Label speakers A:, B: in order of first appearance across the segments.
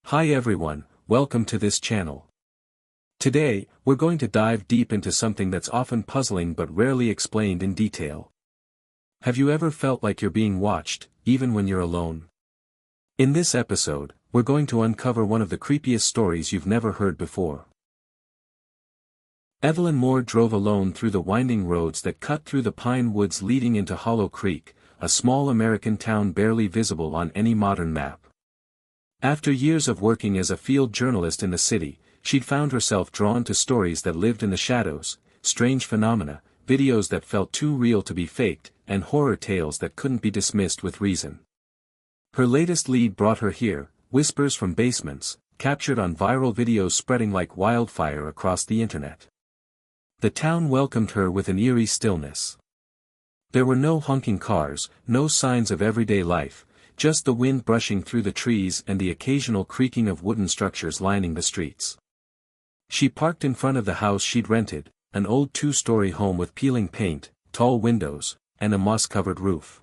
A: Hi everyone, welcome to this channel. Today, we're going to dive deep into something that's often puzzling but rarely explained in detail. Have you ever felt like you're being watched, even when you're alone? In this episode, we're going to uncover one of the creepiest stories you've never heard before. Evelyn Moore drove alone through the winding roads that cut through the pine woods leading into Hollow Creek, a small American town barely visible on any modern map. After years of working as a field journalist in the city, she'd found herself drawn to stories that lived in the shadows, strange phenomena, videos that felt too real to be faked, and horror tales that couldn't be dismissed with reason. Her latest lead brought her here, whispers from basements, captured on viral videos spreading like wildfire across the internet. The town welcomed her with an eerie stillness. There were no honking cars, no signs of everyday life, just the wind brushing through the trees and the occasional creaking of wooden structures lining the streets. She parked in front of the house she'd rented, an old two-story home with peeling paint, tall windows, and a moss-covered roof.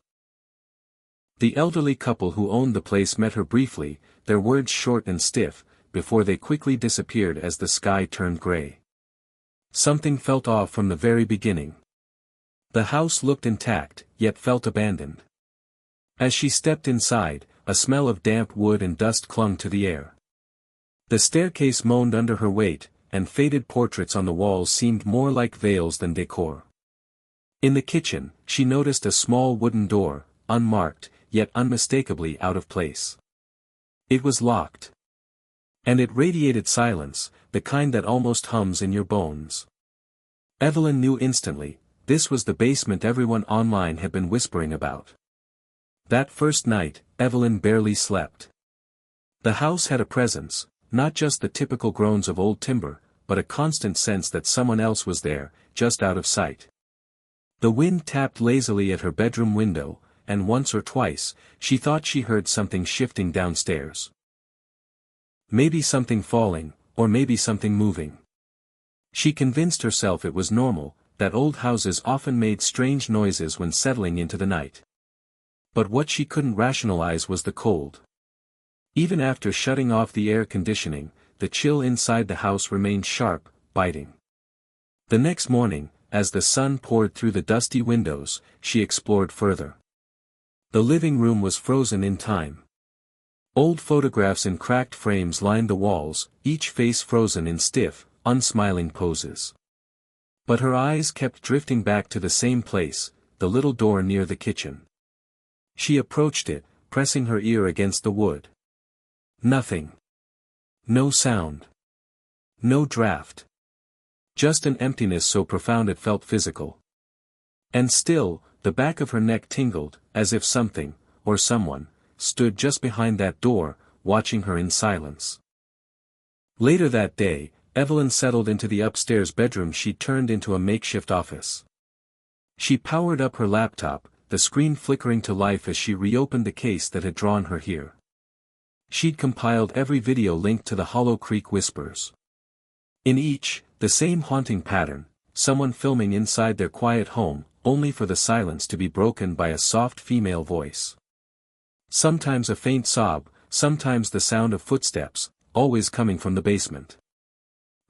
A: The elderly couple who owned the place met her briefly, their words short and stiff, before they quickly disappeared as the sky turned gray. Something felt off from the very beginning. The house looked intact, yet felt abandoned. As she stepped inside, a smell of damp wood and dust clung to the air. The staircase moaned under her weight, and faded portraits on the walls seemed more like veils than decor. In the kitchen, she noticed a small wooden door, unmarked, yet unmistakably out of place. It was locked. And it radiated silence, the kind that almost hums in your bones. Evelyn knew instantly, this was the basement everyone online had been whispering about. That first night, Evelyn barely slept. The house had a presence, not just the typical groans of old timber, but a constant sense that someone else was there, just out of sight. The wind tapped lazily at her bedroom window, and once or twice, she thought she heard something shifting downstairs. Maybe something falling, or maybe something moving. She convinced herself it was normal, that old houses often made strange noises when settling into the night. But what she couldn't rationalize was the cold. Even after shutting off the air conditioning, the chill inside the house remained sharp, biting. The next morning, as the sun poured through the dusty windows, she explored further. The living room was frozen in time. Old photographs in cracked frames lined the walls, each face frozen in stiff, unsmiling poses. But her eyes kept drifting back to the same place, the little door near the kitchen. She approached it, pressing her ear against the wood. Nothing. No sound. No draft. Just an emptiness so profound it felt physical. And still, the back of her neck tingled, as if something, or someone, stood just behind that door, watching her in silence. Later that day, Evelyn settled into the upstairs bedroom she'd turned into a makeshift office. She powered up her laptop, the screen flickering to life as she reopened the case that had drawn her here. She'd compiled every video linked to the Hollow Creek whispers. In each, the same haunting pattern, someone filming inside their quiet home, only for the silence to be broken by a soft female voice. Sometimes a faint sob, sometimes the sound of footsteps, always coming from the basement.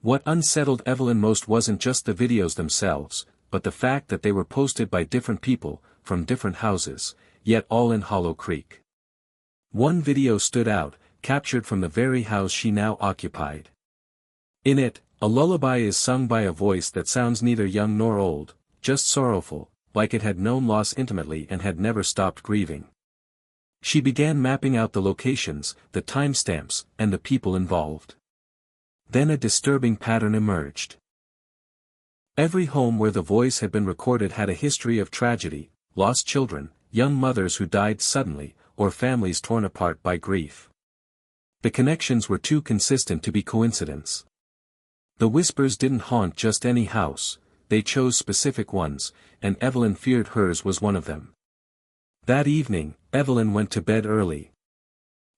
A: What unsettled Evelyn most wasn't just the videos themselves, but the fact that they were posted by different people, from different houses, yet all in Hollow Creek. One video stood out, captured from the very house she now occupied. In it, a lullaby is sung by a voice that sounds neither young nor old, just sorrowful, like it had known loss intimately and had never stopped grieving. She began mapping out the locations, the timestamps, and the people involved. Then a disturbing pattern emerged. Every home where the voice had been recorded had a history of tragedy, lost children, young mothers who died suddenly, or families torn apart by grief. The connections were too consistent to be coincidence. The whispers didn't haunt just any house, they chose specific ones, and Evelyn feared hers was one of them. That evening, Evelyn went to bed early.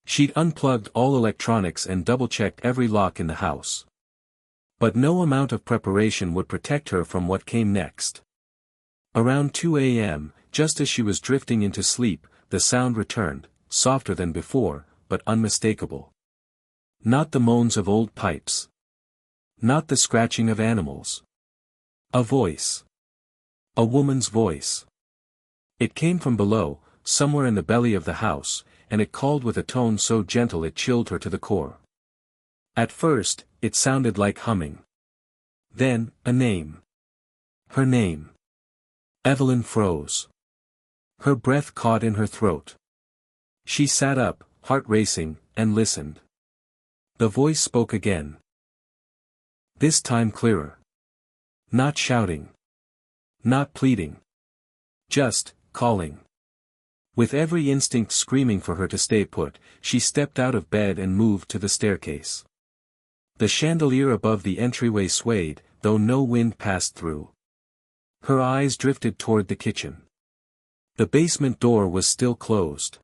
A: She'd unplugged all electronics and double-checked every lock in the house. But no amount of preparation would protect her from what came next. Around 2 a.m., just as she was drifting into sleep, the sound returned, softer than before, but unmistakable. Not the moans of old pipes. Not the scratching of animals. A voice. A woman's voice. It came from below, somewhere in the belly of the house, and it called with a tone so gentle it chilled her to the core. At first, it sounded like humming. Then, a name. Her name. Evelyn froze. Her breath caught in her throat. She sat up, heart racing, and listened. The voice spoke again. This time clearer. Not shouting. Not pleading. Just, calling. With every instinct screaming for her to stay put, she stepped out of bed and moved to the staircase. The chandelier above the entryway swayed, though no wind passed through. Her eyes drifted toward the kitchen. The basement door was still closed.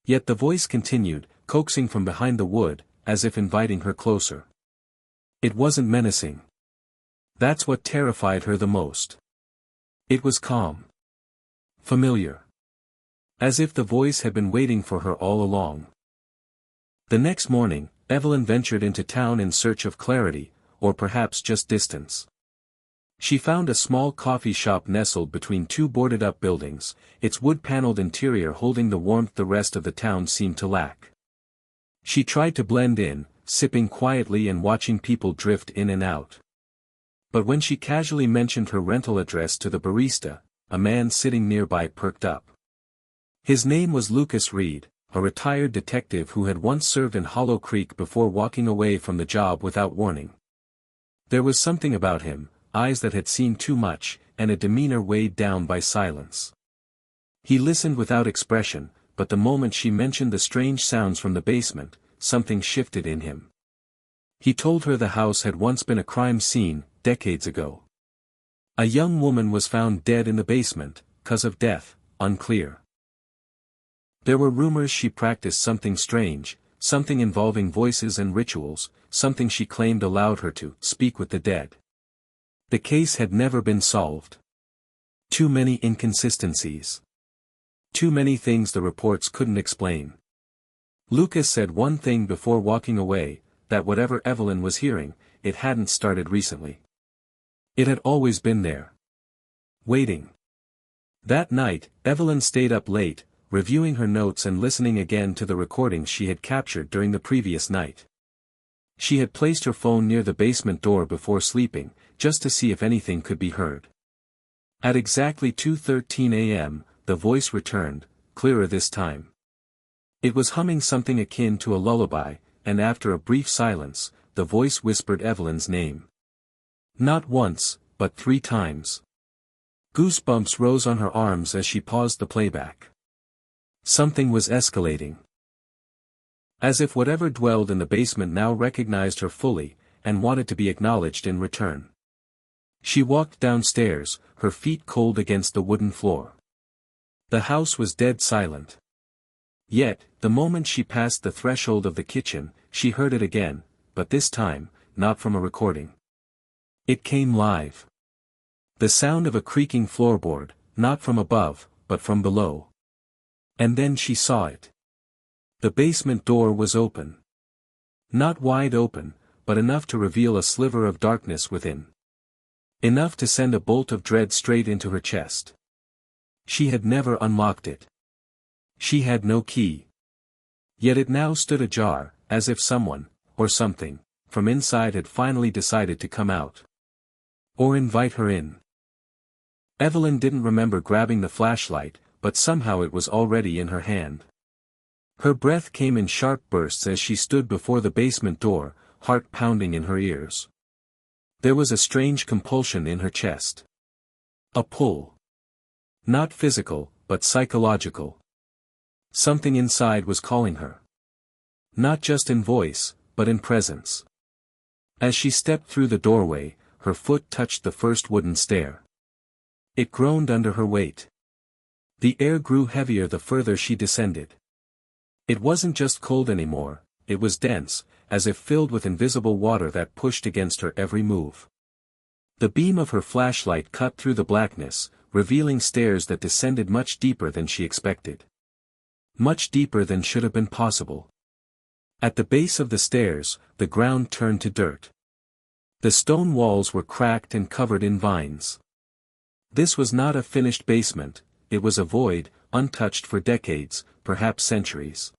A: Yet the voice continued, coaxing from behind the wood, as if inviting her closer. It wasn't menacing. That's what terrified her the most. It was calm. Familiar. As if the voice had been waiting for her all along. The next morning, Evelyn ventured into town in search of clarity, or perhaps just distance. She found a small coffee shop nestled between two boarded-up buildings, its wood-paneled interior holding the warmth the rest of the town seemed to lack. She tried to blend in, sipping quietly and watching people drift in and out. But when she casually mentioned her rental address to the barista, a man sitting nearby perked up. His name was Lucas Reed, a retired detective who had once served in Hollow Creek before walking away from the job without warning. There was something about him, eyes that had seen too much, and a demeanor weighed down by silence. He listened without expression, but the moment she mentioned the strange sounds from the basement, something shifted in him. He told her the house had once been a crime scene, decades ago. A young woman was found dead in the basement, cause of death, unclear. There were rumors she practiced something strange, something involving voices and rituals, something she claimed allowed her to speak with the dead. The case had never been solved. Too many inconsistencies. Too many things the reports couldn't explain. Lucas said one thing before walking away, that whatever Evelyn was hearing, it hadn't started recently. It had always been there. Waiting. That night, Evelyn stayed up late, reviewing her notes and listening again to the recordings she had captured during the previous night. She had placed her phone near the basement door before sleeping, just to see if anything could be heard. At exactly 2:13 a.m., the voice returned, clearer this time. It was humming something akin to a lullaby, and after a brief silence, the voice whispered Evelyn's name. Not once, but 3 times. Goosebumps rose on her arms as she paused the playback. Something was escalating. As if whatever dwelled in the basement now recognized her fully, and wanted to be acknowledged in return. She walked downstairs, her feet cold against the wooden floor. The house was dead silent. Yet, the moment she passed the threshold of the kitchen, she heard it again, but this time, not from a recording. It came live. The sound of a creaking floorboard, not from above, but from below. And then she saw it. The basement door was open. Not wide open, but enough to reveal a sliver of darkness within. Enough to send a bolt of dread straight into her chest. She had never unlocked it. She had no key. Yet it now stood ajar, as if someone, or something, from inside had finally decided to come out. Or invite her in. Evelyn didn't remember grabbing the flashlight, but somehow it was already in her hand. Her breath came in sharp bursts as she stood before the basement door, heart pounding in her ears. There was a strange compulsion in her chest. A pull. Not physical, but psychological. Something inside was calling her. Not just in voice, but in presence. As she stepped through the doorway, her foot touched the first wooden stair. It groaned under her weight. The air grew heavier the further she descended. It wasn't just cold anymore, it was dense, as if filled with invisible water that pushed against her every move. The beam of her flashlight cut through the blackness, revealing stairs that descended much deeper than she expected. Much deeper than should have been possible. At the base of the stairs, the ground turned to dirt. The stone walls were cracked and covered in vines. This was not a finished basement, it was a void, untouched for decades, perhaps centuries.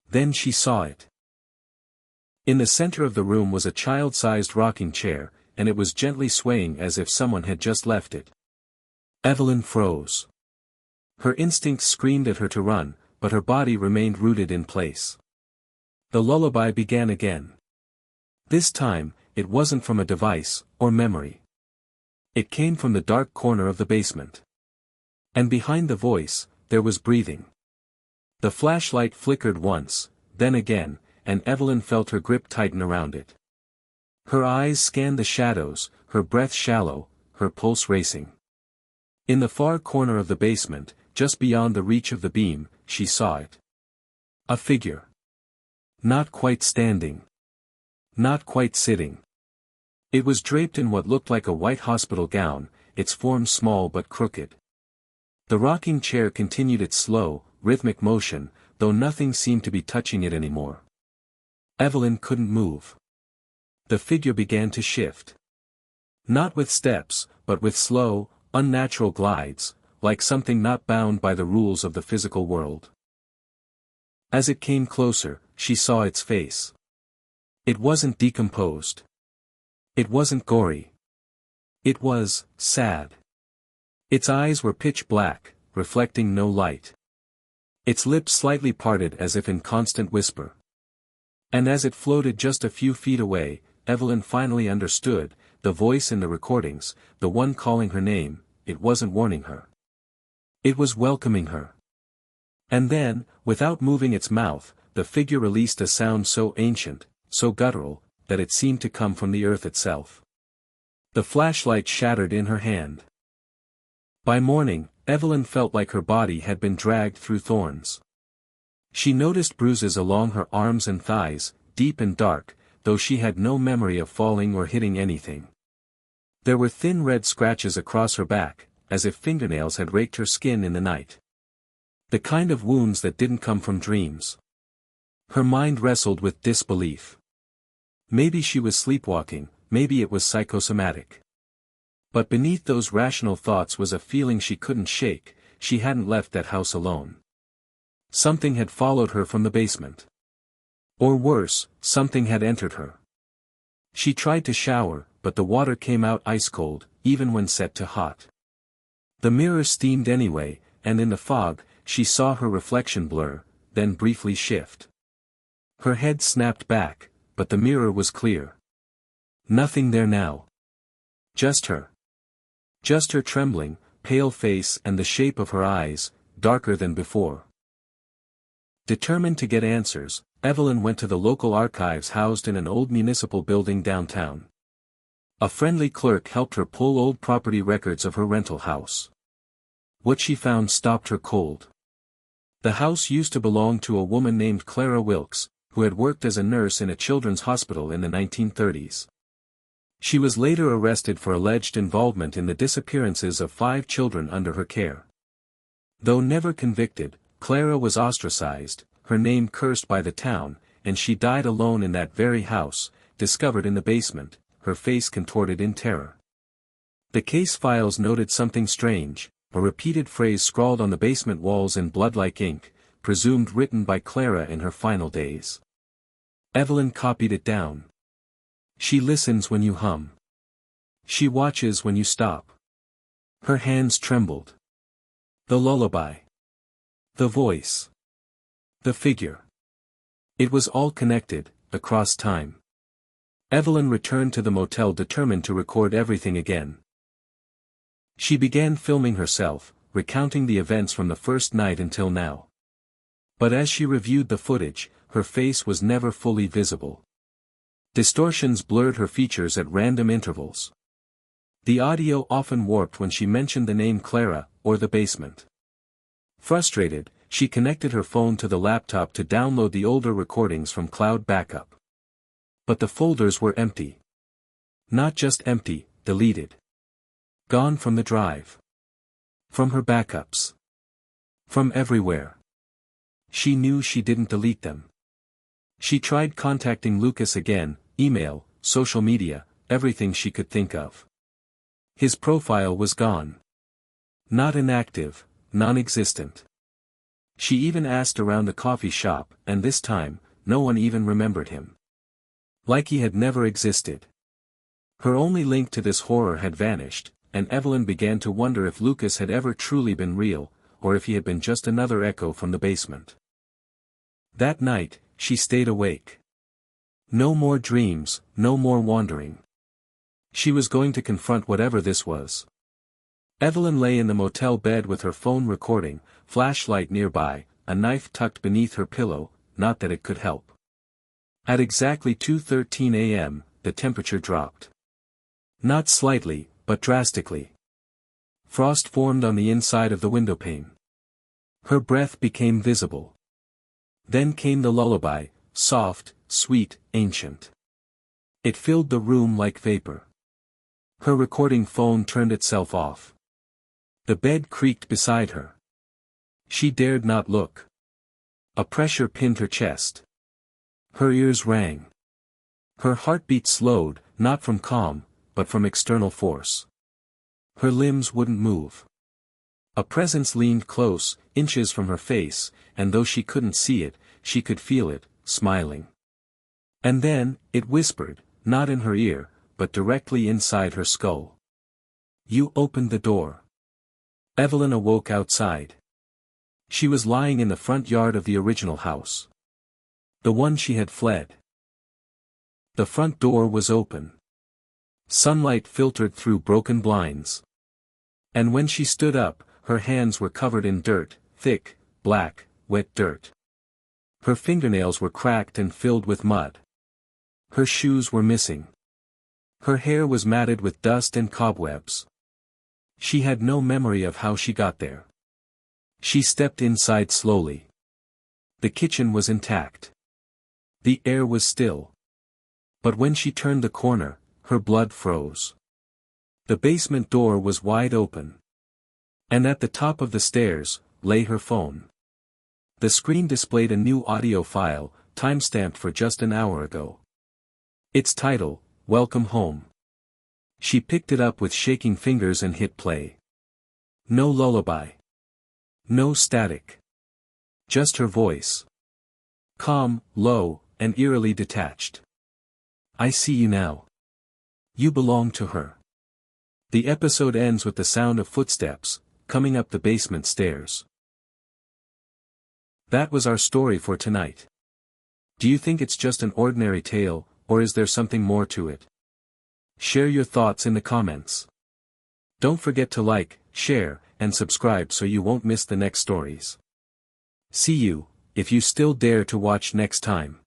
A: Then she saw it. In the center of the room was a child-sized rocking chair, and it was gently swaying as if someone had just left it. Evelyn froze. Her instincts screamed at her to run, but her body remained rooted in place. The lullaby began again. This time, it wasn't from a device, or memory. It came from the dark corner of the basement. And behind the voice, there was breathing. The flashlight flickered once, then again, and Evelyn felt her grip tighten around it. Her eyes scanned the shadows, her breath shallow, her pulse racing. In the far corner of the basement, just beyond the reach of the beam, she saw it. A figure. Not quite standing. Not quite sitting. It was draped in what looked like a white hospital gown, its form small but crooked. The rocking chair continued its slow, rhythmic motion, though nothing seemed to be touching it anymore. Evelyn couldn't move. The figure began to shift. Not with steps, but with slow, unnatural glides, like something not bound by the rules of the physical world. As it came closer, she saw its face. It wasn't decomposed. It wasn't gory. It was sad. Its eyes were pitch black, reflecting no light. Its lips slightly parted as if in constant whisper. And as it floated just a few feet away, Evelyn finally understood, the voice in the recordings, the one calling her name, it wasn't warning her. It was welcoming her. And then, without moving its mouth, the figure released a sound so ancient, so guttural, that it seemed to come from the earth itself. The flashlight shattered in her hand. By morning, Evelyn felt like her body had been dragged through thorns. She noticed bruises along her arms and thighs, deep and dark, though she had no memory of falling or hitting anything. There were thin red scratches across her back, as if fingernails had raked her skin in the night. The kind of wounds that didn't come from dreams. Her mind wrestled with disbelief. Maybe she was sleepwalking, maybe it was psychosomatic. But beneath those rational thoughts was a feeling she couldn't shake, she hadn't left that house alone. Something had followed her from the basement. Or worse, something had entered her. She tried to shower, but the water came out ice cold, even when set to hot. The mirror steamed anyway, and in the fog, she saw her reflection blur, then briefly shift. Her head snapped back, but the mirror was clear. Nothing there now. Just her. Just her trembling, pale face and the shape of her eyes, darker than before. Determined to get answers, Evelyn went to the local archives housed in an old municipal building downtown. A friendly clerk helped her pull old property records of her rental house. What she found stopped her cold. The house used to belong to a woman named Clara Wilkes, who had worked as a nurse in a children's hospital in the 1930s. She was later arrested for alleged involvement in the disappearances of 5 children under her care. Though never convicted, Clara was ostracized, her name cursed by the town, and she died alone in that very house, discovered in the basement, her face contorted in terror. The case files noted something strange, a repeated phrase scrawled on the basement walls in blood-like ink, presumed written by Clara in her final days. Evelyn copied it down. She listens when you hum. She watches when you stop. Her hands trembled. The lullaby. The voice. The figure. It was all connected, across time. Evelyn returned to the motel determined to record everything again. She began filming herself, recounting the events from the first night until now. But as she reviewed the footage, her face was never fully visible. Distortions blurred her features at random intervals. The audio often warped when she mentioned the name Clara, or the basement. Frustrated, she connected her phone to the laptop to download the older recordings from cloud backup. But the folders were empty. Not just empty, deleted. Gone from the drive. From her backups. From everywhere. She knew she didn't delete them. She tried contacting Lucas again, email, social media, everything she could think of. His profile was gone. Not inactive, non-existent. She even asked around the coffee shop, and this time, no one even remembered him. Like he had never existed. Her only link to this horror had vanished, and Evelyn began to wonder if Lucas had ever truly been real, or if he had been just another echo from the basement. That night, she stayed awake. No more dreams, no more wandering. She was going to confront whatever this was. Evelyn lay in the motel bed with her phone recording, flashlight nearby, a knife tucked beneath her pillow, not that it could help. At exactly 2:13 a.m., the temperature dropped. Not slightly, but drastically. Frost formed on the inside of the windowpane. Her breath became visible. Then came the lullaby, soft, sweet, ancient. It filled the room like vapor. Her recording phone turned itself off. The bed creaked beside her. She dared not look. A pressure pinned her chest. Her ears rang. Her heartbeat slowed, not from calm, but from external force. Her limbs wouldn't move. A presence leaned close, inches from her face, and though she couldn't see it, she could feel it, smiling. And then, it whispered, not in her ear, but directly inside her skull. "You opened the door." Evelyn awoke outside. She was lying in the front yard of the original house. The one she had fled. The front door was open. Sunlight filtered through broken blinds. And when she stood up, her hands were covered in dirt, thick, black, wet dirt. Her fingernails were cracked and filled with mud. Her shoes were missing. Her hair was matted with dust and cobwebs. She had no memory of how she got there. She stepped inside slowly. The kitchen was intact. The air was still. But when she turned the corner, her blood froze. The basement door was wide open. And at the top of the stairs, lay her phone. The screen displayed a new audio file, timestamped for just an hour ago. Its title, "Welcome Home." She picked it up with shaking fingers and hit play. No lullaby. No static. Just her voice. Calm, low, and eerily detached. "I see you now. You belong to her." The episode ends with the sound of footsteps, coming up the basement stairs. That was our story for tonight. Do you think it's just an ordinary tale, or is there something more to it? Share your thoughts in the comments. Don't forget to like, share, and subscribe so you won't miss the next stories. See you, if you still dare to watch next time.